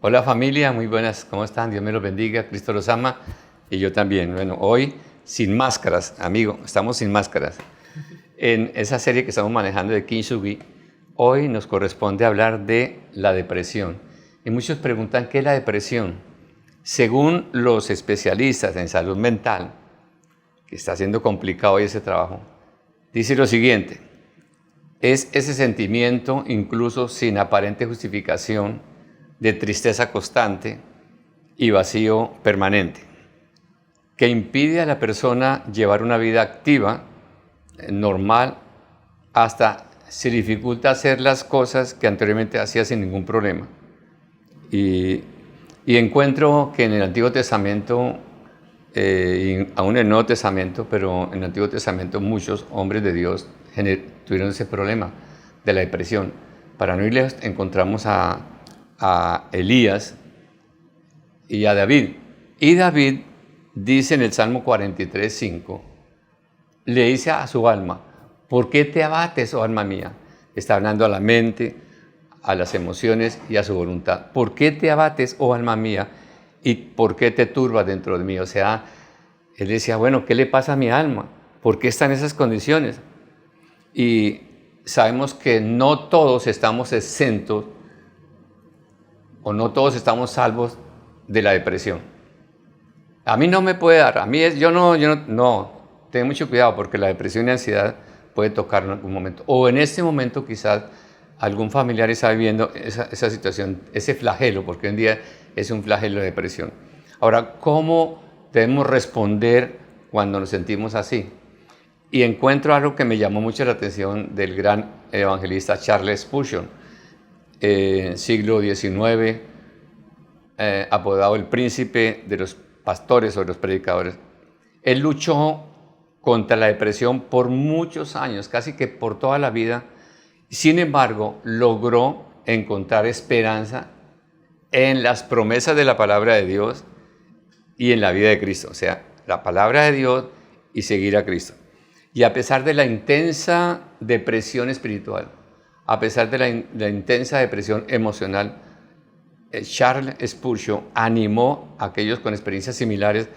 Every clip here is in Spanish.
Hola familia, muy buenas, ¿cómo están? Dios me los bendiga, Cristo los ama y yo también. Bueno, hoy sin máscaras, amigo, estamos sin máscaras. En esa serie que estamos manejando de Kintsugi, hoy nos corresponde hablar de la depresión. Y muchos preguntan, ¿qué es la depresión? Según los especialistas en salud mental, que está siendo complicado hoy ese trabajo, dice lo siguiente: es ese sentimiento, incluso sin aparente justificación, de tristeza constante y vacío permanente, que impide a la persona llevar una vida activa, normal, hasta se dificulta hacer las cosas que anteriormente hacía sin ningún problema. Y encuentro que en el Antiguo Testamento, y aún en el Nuevo Testamento, pero en el Antiguo Testamento muchos hombres de Dios tuvieron ese problema de la depresión. Para no ir lejos, encontramos a Elías y a David. Y David dice en el Salmo 43:5, le dice a su alma: ¿por qué te abates, oh alma mía? Está hablando a la mente, a las emociones y a su voluntad. ¿Por qué te abates, oh alma mía? ¿Y por qué te turbas dentro de mí? O sea, él decía, bueno, ¿qué le pasa a mi alma? ¿Por qué está en esas condiciones? Y sabemos que no todos estamos exentos o no todos estamos salvos de la depresión. A mí no me puede dar, yo no, ten mucho cuidado porque la depresión y ansiedad puede tocar en algún momento. O en este momento quizás algún familiar está viviendo esa situación, ese flagelo, porque hoy en día es un flagelo de depresión. Ahora, ¿cómo debemos responder cuando nos sentimos así? Y encuentro algo que me llamó mucho la atención del gran evangelista Charles Spurgeon, siglo XIX, apodado el príncipe de los pastores o de los predicadores. Él luchó contra la depresión por muchos años, casi que por toda la vida. Sin embargo, logró encontrar esperanza en las promesas de la palabra de Dios y en la vida de Cristo. O sea, la palabra de Dios y seguir a Cristo. Y a pesar de la intensa depresión espiritual, a pesar de la intensa depresión emocional, Charles Spurgeon animó a aquellos con experiencias similares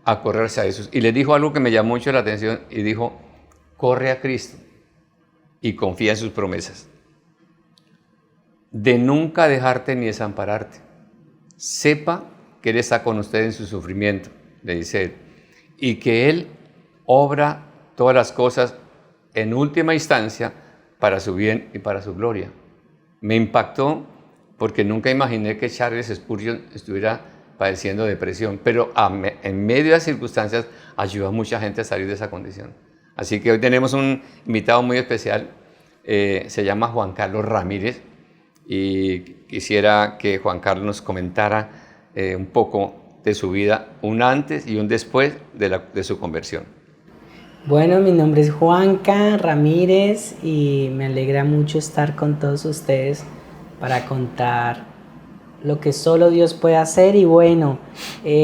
a correr hacia Jesús. Y les dijo algo que me llamó mucho la atención y dijo: corre a Cristo y confía en sus promesas. De nunca dejarte ni desampararte. Sepa que Él está con usted en su sufrimiento, le dice Él, y que Él obra todas las cosas en última instancia para su bien y para su gloria. Me impactó porque nunca imaginé que Charles Spurgeon estuviera padeciendo depresión, pero en medio de las circunstancias ayudó a mucha gente a salir de esa condición. Así que hoy tenemos un invitado muy especial, se llama Juan Carlos Ramírez, y quisiera que Juan Carlos nos comentara un poco de su vida, un antes y un después de su conversión. Bueno, mi nombre es Juanca Ramírez y me alegra mucho estar con todos ustedes para contar lo que solo Dios puede hacer. Y bueno,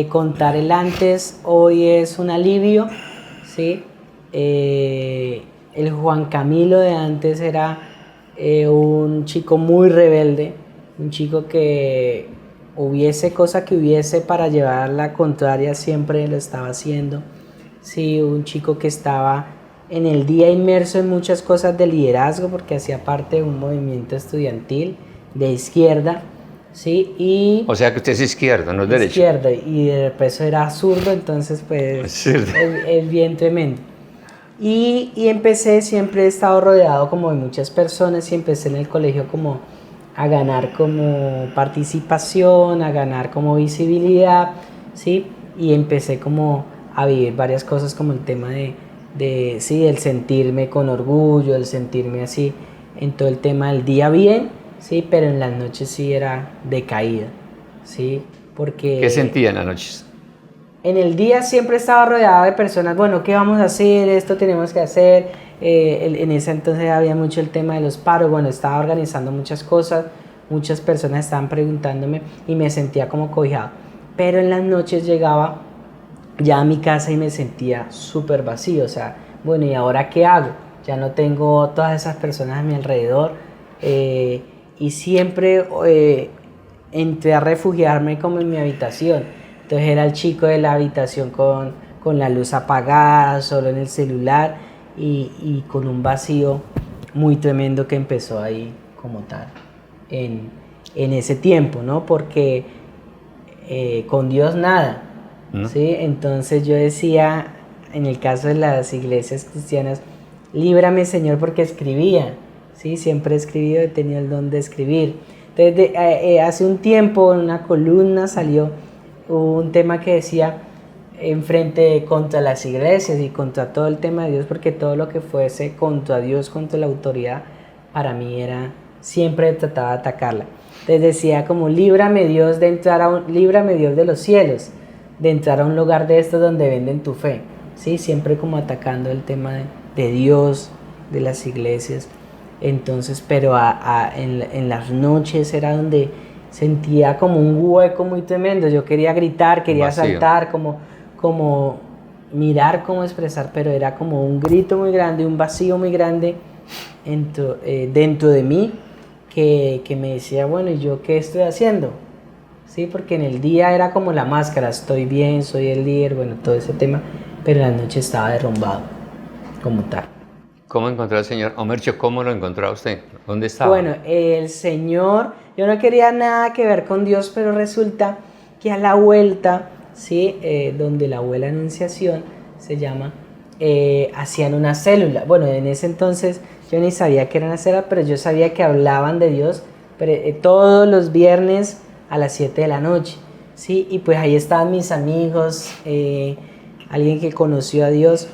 contar el antes hoy es un alivio, ¿sí? El Juan Camilo de antes era un chico muy rebelde, un chico que hubiese cosa que hubiese para llevar la contraria siempre lo estaba haciendo. Sí, un chico que estaba en el día inmerso en muchas cosas de liderazgo porque hacía parte de un movimiento estudiantil de izquierda, ¿sí? Y o sea que usted es izquierdo, no es derecho. Izquierda, y de peso era zurdo, entonces pues es bien tremendo. Y empecé, siempre he estado rodeado como de muchas personas y empecé en el colegio como a ganar como participación, a ganar como visibilidad, ¿sí? Y empecé como a vivir varias cosas como el tema sí, el sentirme con orgullo, el sentirme así en todo el tema del día bien, sí, pero en las noches sí era decaída, sí, porque... ¿Qué sentía en las noches? En el día siempre estaba rodeado de personas, bueno, ¿qué vamos a hacer? Esto tenemos que hacer, En ese entonces había mucho el tema de los paros, bueno, estaba organizando muchas cosas, muchas personas estaban preguntándome y me sentía como cobijado. Pero en las noches llegaba ya a mi casa y me sentía súper vacío, o sea, bueno, ¿y ahora qué hago? Ya no tengo todas esas personas a mi alrededor y siempre entré a refugiarme como en mi habitación. Entonces era el chico de la habitación con la luz apagada, solo en el celular y con un vacío muy tremendo que empezó ahí como tal en ese tiempo, ¿no? Porque con Dios nada, ¿no? ¿sí? Entonces yo decía, en el caso de las iglesias cristianas, líbrame Señor porque escribía, ¿sí? Siempre he escribido, he tenido el don de escribir. Entonces hace un tiempo en una columna salió un tema que decía enfrente contra las iglesias y contra todo el tema de Dios, porque todo lo que fuese contra Dios, contra la autoridad, para mí era, siempre trataba de atacarla. Entonces decía como líbrame Dios de entrar líbrame Dios de los cielos, de entrar a un lugar de estos donde venden tu fe, ¿sí? Siempre como atacando el tema de Dios, de las iglesias. Entonces, pero en las noches era donde sentía como un hueco muy tremendo. Yo quería gritar, quería saltar, como mirar cómo expresar, pero era como un grito muy grande, un vacío muy grande dentro de mí que me decía, bueno, ¿y yo qué estoy haciendo? Sí, porque en el día era como la máscara, estoy bien, soy el líder, bueno, todo ese tema, pero en la noche estaba derrumbado, como tal. ¿Cómo encontró al Señor? Omercio, ¿cómo lo encontró a usted? ¿Dónde estaba? Bueno, el Señor, yo no quería nada que ver con Dios, pero resulta que a la vuelta, ¿sí? Donde la abuela Anunciación se llama, hacían una célula. Bueno, en ese entonces yo ni sabía que era una célula, pero yo sabía que hablaban de Dios todos los viernes a las 7 de la noche, ¿sí? Y pues ahí estaban mis amigos, alguien que conoció a Dios,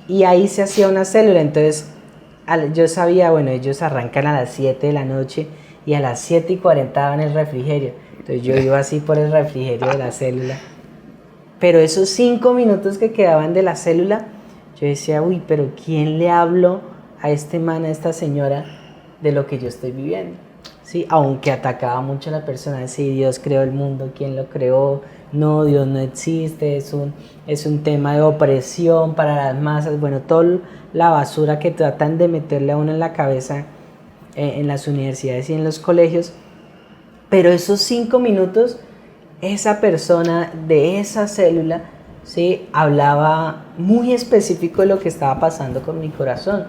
y ahí se hacía una célula. Entonces yo sabía, bueno, ellos arrancan a las 7 de la noche y a las 7:40 daban el refrigerio. Entonces yo iba así por el refrigerio de la célula. Pero esos 5 minutos que quedaban de la célula, yo decía, uy, pero ¿quién le habló a este man, a esta señora, de lo que yo estoy viviendo? Sí, aunque atacaba mucho a la persona, sí, Dios creó el mundo, ¿quién lo creó? No, Dios no existe, es un tema de opresión para las masas, bueno, toda la basura que tratan de meterle a uno en la cabeza en las universidades y en los colegios. Pero esos 5 minutos, esa persona de esa célula, ¿sí? Hablaba muy específico de lo que estaba pasando con mi corazón,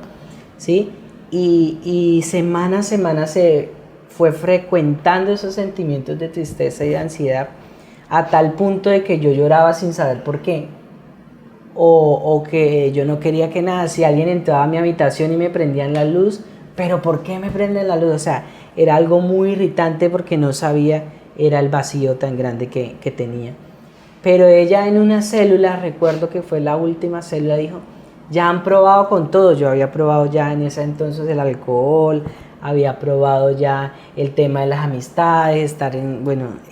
¿sí? Y semana a semana se fue frecuentando esos sentimientos de tristeza y de ansiedad a tal punto de que yo lloraba sin saber por qué, o que yo no quería que nada, si alguien entraba a mi habitación y me prendían la luz, pero ¿por qué me prenden la luz? O sea, era algo muy irritante porque no sabía, era el vacío tan grande que tenía. Pero ella en una célula, recuerdo que fue la última célula, dijo, ya han probado con todo. Yo había probado ya en ese entonces el alcohol, había probado ya el tema de las amistades,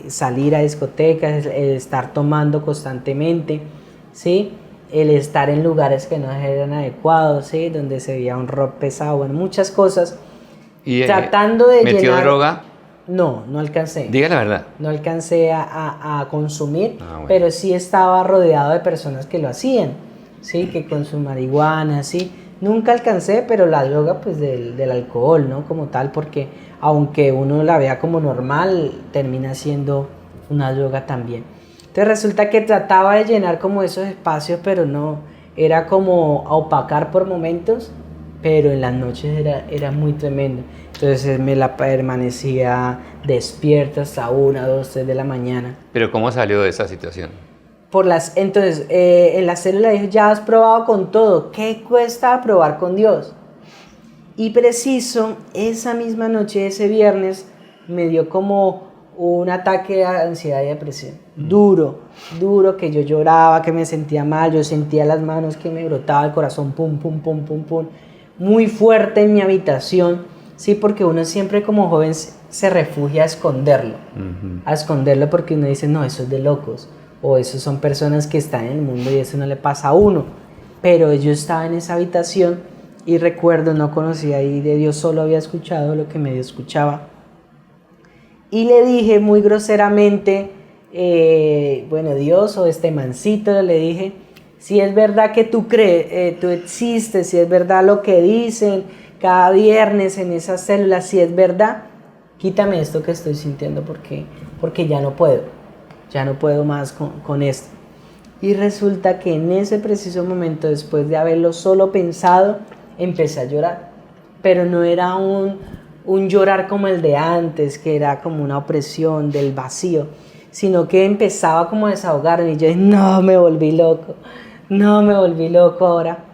salir a discotecas, el estar tomando constantemente, ¿sí? El estar en lugares que no eran adecuados, ¿sí? Donde se veía un rock pesado, bueno, muchas cosas. ¿Y tratando de metió droga? No alcancé. Diga la verdad. No alcancé a consumir, bueno. pero sí estaba rodeado de personas que lo hacían, ¿sí? Que con su marihuana, ¿sí? Nunca alcancé, pero la droga, pues del alcohol, ¿no? Como tal, porque aunque uno la vea como normal, termina siendo una droga también. Entonces resulta que trataba de llenar como esos espacios, pero no, era como opacar por momentos, pero en las noches era muy tremendo. Entonces me la permanecía despierta hasta 1, 2, 3 de la mañana. ¿Pero cómo salió de esa situación? Entonces, en la célula dijo, ya has probado con todo, ¿qué cuesta probar con Dios? Y preciso, esa misma noche, ese viernes, me dio como un ataque de ansiedad y depresión. Duro, que yo lloraba, que me sentía mal, yo sentía las manos que me brotaba el corazón, pum, pum, pum, pum, pum. Muy fuerte en mi habitación, sí, porque uno siempre como joven se refugia a esconderlo. A esconderlo porque uno dice, no, eso es de locos. O eso son personas que están en el mundo y eso no le pasa a uno. Pero yo estaba en esa habitación y recuerdo, no conocía ahí de Dios, solo había escuchado lo que medio escuchaba. Y le dije muy groseramente, bueno, Dios o este mancito, le dije, si es verdad que tú crees, tú existes, si es verdad lo que dicen cada viernes en esas células, si es verdad, quítame esto que estoy sintiendo porque ya no puedo más con esto. Y resulta que en ese preciso momento, después de haberlo solo pensado, empecé a llorar, pero no era un llorar como el de antes, que era como una opresión del vacío, sino que empezaba como a desahogarme y yo dije, no me volví loco ahora.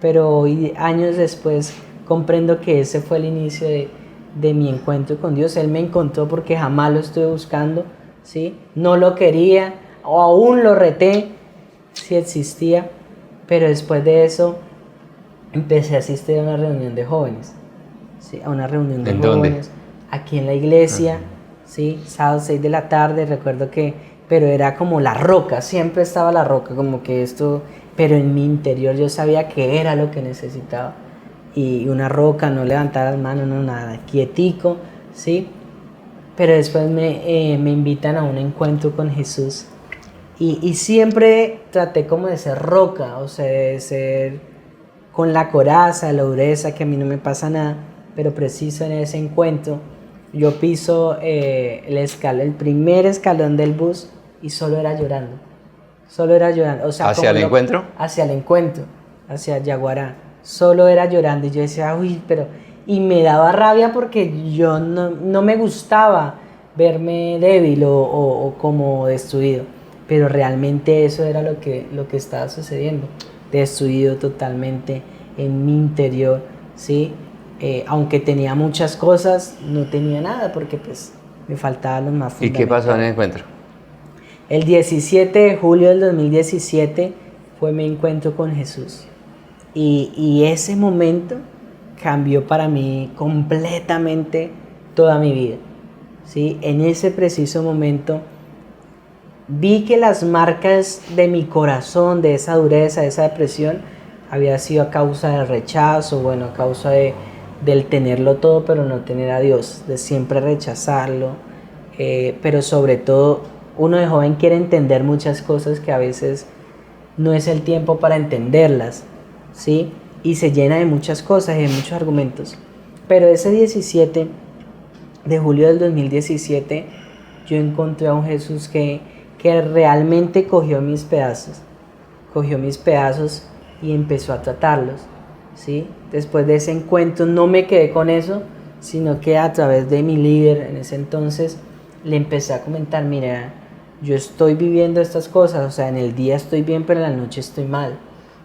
Pero hoy, años después, comprendo que ese fue el inicio de mi encuentro con Dios. Él me encontró porque jamás lo estuve buscando, ¿sí? No lo quería o aún lo reté si existía, pero después de eso empecé a asistir a una reunión de jóvenes, ¿sí? A una reunión de jóvenes aquí en la iglesia, ¿sí? Sábado 6 de la tarde, recuerdo que, pero era como la roca, siempre estaba la roca, como que esto, pero en mi interior yo sabía que era lo que necesitaba, y una roca, no levantar las manos, no nada, quietico, ¿sí? Pero después me invitan a un encuentro con Jesús, y siempre traté como de ser roca, o sea, de ser con la coraza, la dureza, que a mí no me pasa nada, pero preciso en ese encuentro, yo piso el primer escalón del bus y solo era llorando, o sea, ¿hacia el encuentro? Hacia el encuentro, hacia Yaguará, solo era llorando, y yo decía, uy, pero, y me daba rabia porque yo no me gustaba verme débil o como destruido, pero realmente eso era lo que estaba sucediendo, destruido totalmente en mi interior, ¿sí? Aunque tenía muchas cosas, no tenía nada porque pues me faltaba lo más fundamental. ¿Y qué pasó en el encuentro? El 17 de julio del 2017 fue mi encuentro con Jesús, y ese momento cambió para mí completamente toda mi vida, ¿sí? En ese preciso momento vi que las marcas de mi corazón, de esa dureza, de esa depresión, había sido a causa del rechazo, bueno, a causa del tenerlo todo pero no tener a Dios, de siempre rechazarlo, pero sobre todo uno de joven quiere entender muchas cosas que a veces no es el tiempo para entenderlas, ¿sí? Y se llena de muchas cosas y de muchos argumentos. Pero ese 17 de julio del 2017 yo encontré a un Jesús que realmente cogió mis pedazos y empezó a tratarlos, ¿sí? Después de ese encuentro no me quedé con eso, sino que a través de mi líder en ese entonces le empecé a comentar, mira, yo estoy viviendo estas cosas, o sea, en el día estoy bien, pero en la noche estoy mal,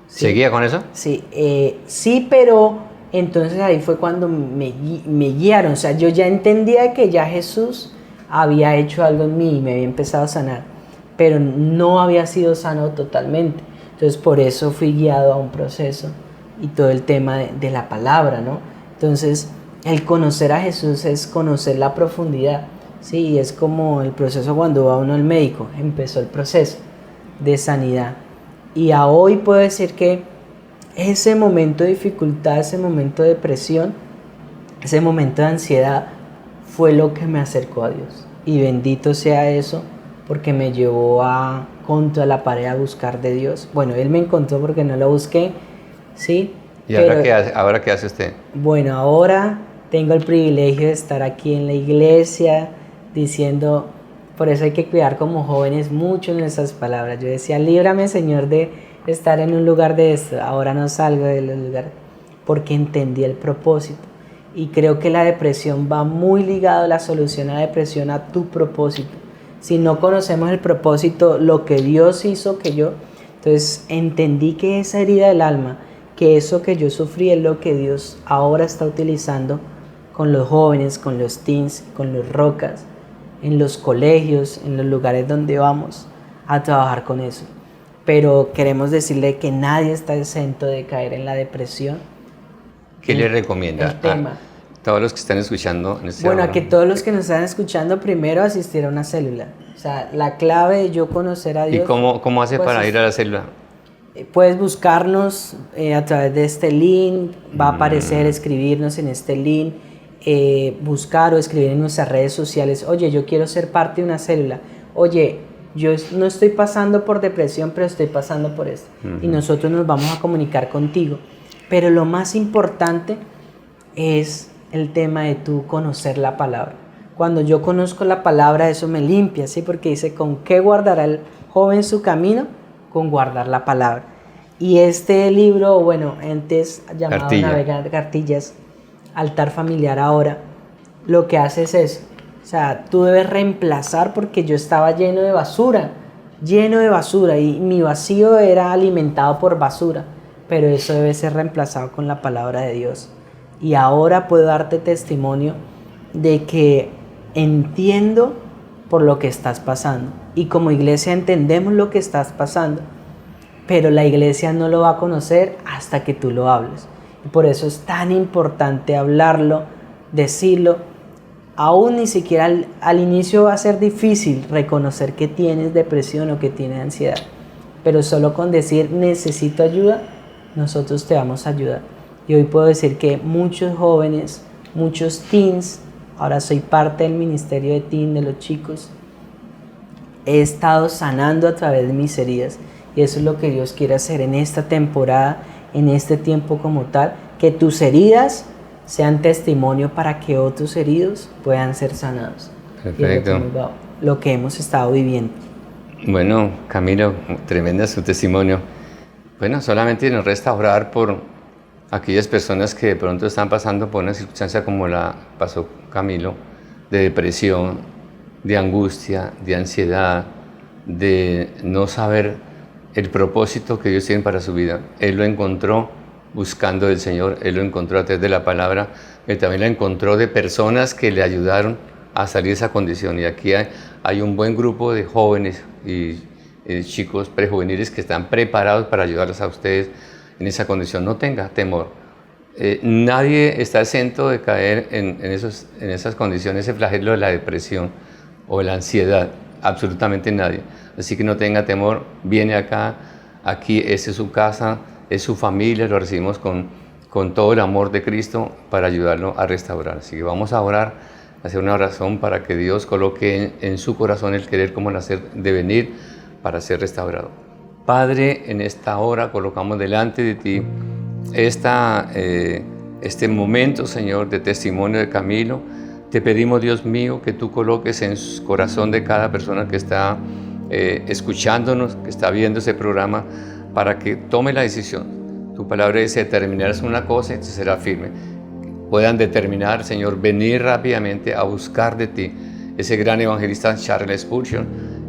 ¿sí? ¿Seguía con eso? Sí, sí, pero entonces ahí fue cuando me guiaron, o sea, yo ya entendía que ya Jesús había hecho algo en mí y me había empezado a sanar, pero no había sido sano totalmente. Entonces por eso fui guiado a un proceso y todo el tema de la palabra, ¿no? Entonces el conocer a Jesús es conocer la profundidad, ¿sí? Y es como el proceso cuando va uno al médico, empezó el proceso de sanidad. Y a hoy puedo decir que ese momento de dificultad, ese momento de depresión, ese momento de ansiedad fue lo que me acercó a Dios. Y bendito sea eso, porque me llevó contra la pared a buscar de Dios. Bueno, Él me encontró porque no lo busqué, ¿sí? ¿Y ahora qué hace usted? Bueno, ahora tengo el privilegio de estar aquí en la iglesia diciendo, por eso hay que cuidar como jóvenes mucho nuestras palabras. Yo decía, líbrame, Señor, de estar en un lugar de esto. Ahora no salgo del lugar porque entendí el propósito. Y creo que la depresión va muy ligado, la solución a la depresión, a tu propósito. Si no conocemos el propósito, lo que Dios hizo que yo, entonces entendí que esa herida del alma, que eso que yo sufrí es lo que Dios ahora está utilizando con los jóvenes, con los teens, con los rocas, en los colegios, en los lugares donde vamos a trabajar con eso. Pero queremos decirle que nadie está exento de caer en la depresión. ¿Qué le recomienda el tema. a todos los que están escuchando en este Bueno, programa? a que todos los que nos están escuchando primero asistir a una célula. O sea, la clave de yo conocer a Dios. ¿Y cómo hace para ir a la célula? Puedes buscarnos a través de este link, va a aparecer escribirnos en este link, buscar o escribir en nuestras redes sociales, oye, yo quiero ser parte de una célula, oye, yo no estoy pasando por depresión, pero estoy pasando por esto. Y nosotros nos vamos a comunicar contigo. Pero lo más importante es el tema de tú conocer la palabra. Cuando yo conozco la palabra, eso me limpia, ¿sí? Porque dice, ¿con qué guardará el joven su camino? Con guardar la palabra. Y este libro, bueno, antes llamado Cartilla. Navegar Cartillas, Altar Familiar ahora, lo que hace es eso. O sea, tú debes reemplazar, porque yo estaba lleno de basura, y mi vacío era alimentado por basura, pero eso debe ser reemplazado con la palabra de Dios. Y ahora puedo darte testimonio de que entiendo por lo que estás pasando, y como iglesia entendemos lo que estás pasando, pero la iglesia no lo va a conocer hasta que tú lo hables. Y por eso es tan importante hablarlo, decirlo. Aún ni siquiera al inicio va a ser difícil reconocer que tienes depresión o que tienes ansiedad, pero solo con decir necesito ayuda, nosotros te vamos a ayudar. Y hoy puedo decir que muchos jóvenes, muchos teens, ahora soy parte del ministerio de teen, de los chicos, he estado sanando a través de mis heridas, y eso es lo que Dios quiere hacer en esta temporada, en este tiempo como tal, que tus heridas sean testimonio para que otros heridos puedan ser sanados. Perfecto. Lo que hemos estado viviendo. Bueno, Camilo, tremenda su testimonio. Bueno, solamente nos resta orar por aquellas personas que de pronto están pasando por una circunstancia como la pasó Camilo, de depresión, de angustia, de ansiedad, de no saber el propósito que Dios tiene para su vida. Él lo encontró buscando del Señor, Él lo encontró a través de la palabra, pero también lo encontró de personas que le ayudaron a salir de esa condición. Y aquí hay un buen grupo de jóvenes y chicos prejuveniles que están preparados para ayudarlos a ustedes en esa condición. No tenga temor. Nadie está exento de caer en esas condiciones, ese flagelo de la depresión o la ansiedad. Absolutamente nadie. Así que no tenga temor. Viene acá, aquí esta es su casa, es su familia, lo recibimos con todo el amor de Cristo para ayudarlo a restaurar. Así que vamos a orar, hacer una oración para que Dios coloque en su corazón el querer como nacer de venir para ser restaurado. Padre, en esta hora colocamos delante de ti este momento, Señor, de testimonio de Camilo. Te pedimos, Dios mío, que tú coloques en su corazón de cada persona que está escuchándonos, que está viendo ese programa, para que tome la decisión. Tu palabra dice, determinarás una cosa y te será firme. Puedan determinar, Señor, venir rápidamente a buscar de ti. Ese gran evangelista Charles Spurgeon,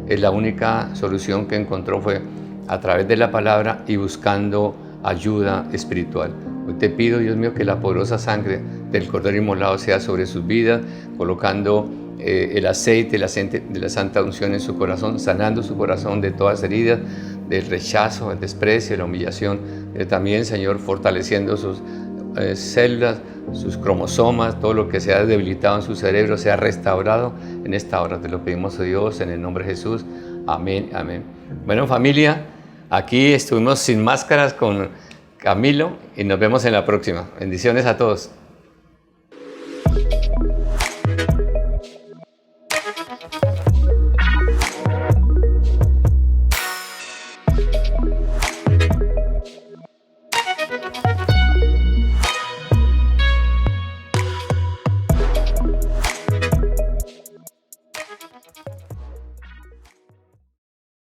la única solución que encontró fue a través de la palabra y buscando ayuda espiritual. Hoy te pido, Dios mío, que la poderosa sangre del Cordero Inmolado sea sobre sus vidas, colocando el aceite de la santa unción en su corazón, sanando su corazón de todas heridas, del rechazo, el desprecio, la humillación, también, Señor, fortaleciendo sus células, sus cromosomas, todo lo que se ha debilitado en su cerebro sea restaurado en esta hora. Te lo pedimos a Dios en el nombre de Jesús. Amén, amén. Bueno, familia, aquí estuvimos sin máscaras con Camilo y nos vemos en la próxima. Bendiciones a todos.